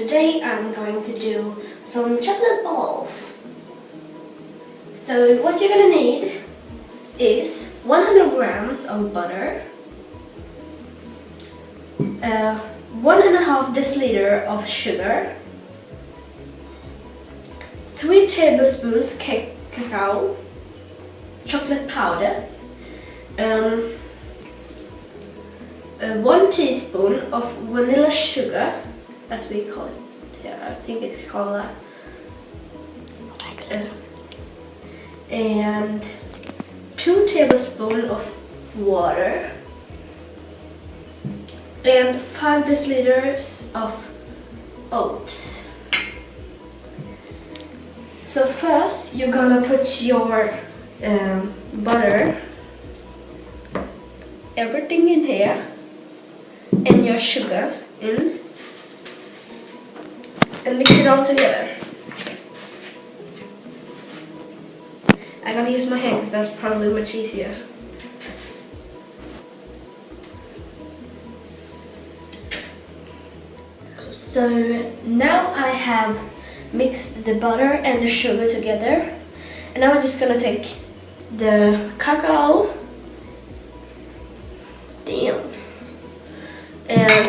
today I'm going to do some chocolate balls. So what you're gonna need is 100 grams of butter, 1.5 deciliter of sugar, 3 tablespoons cacao, chocolate powder, 1 teaspoon of vanilla sugar, as we call it. Yeah, I think it's called that. And 2 tablespoons of water and 5 deciliters of oats. So first you're gonna put your butter, everything in here, and your sugar in, and mix it all together. I'm gonna use my hand because that's probably much easier. So now I have mixed the butter and the sugar together, and now I'm just gonna take the cacao, and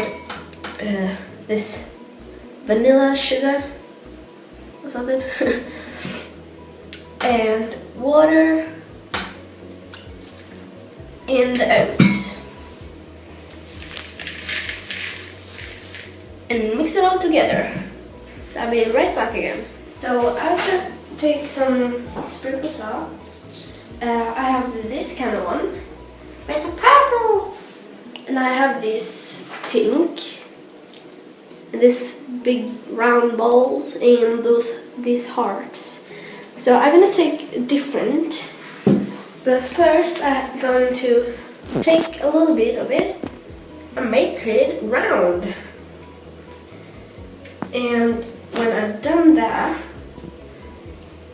this vanilla sugar or something, and water and the oats, and mix it all together. So I'll be right back again. So I'm gonna take some sprinkles off. I have this kind of one. It's a purple, and I have this pink, and this big round balls, and these hearts. So I'm gonna take different, but first I'm going to take a little bit of it and make it round. And when I've done that,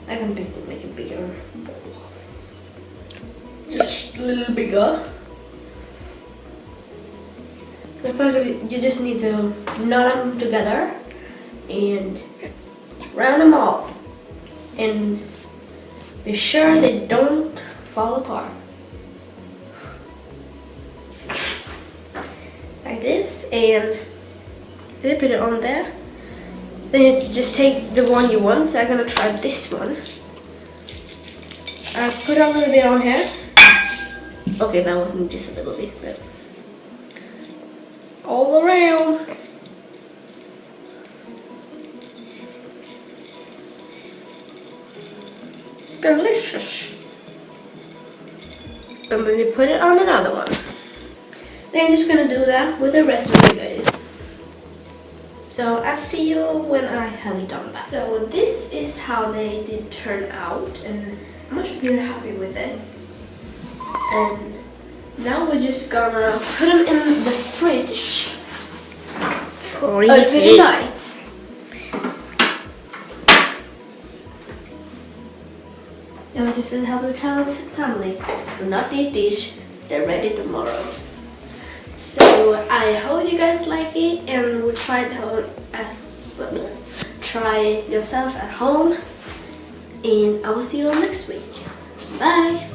I can make a bigger ball, just a little bigger. So first you just need to knot them together and round them off, and be sure they don't fall apart. Like this, and then put it on there. Then you just take the one you want. So I'm gonna try this one. I put a little bit on here. Okay, that wasn't just a little bit, but all around. Delicious. And then you put it on another one. Then you're just gonna do that with the rest of you guys. So I'll see you when I have done that. So this is how they did turn out, and I'm actually really happy with it. And now we're just gonna put them in the fridge overnight. Now I just have to tell the family, do not eat these, they're ready tomorrow. So I hope you guys like it, and will try yourself at home, and I will see you all next week. Bye!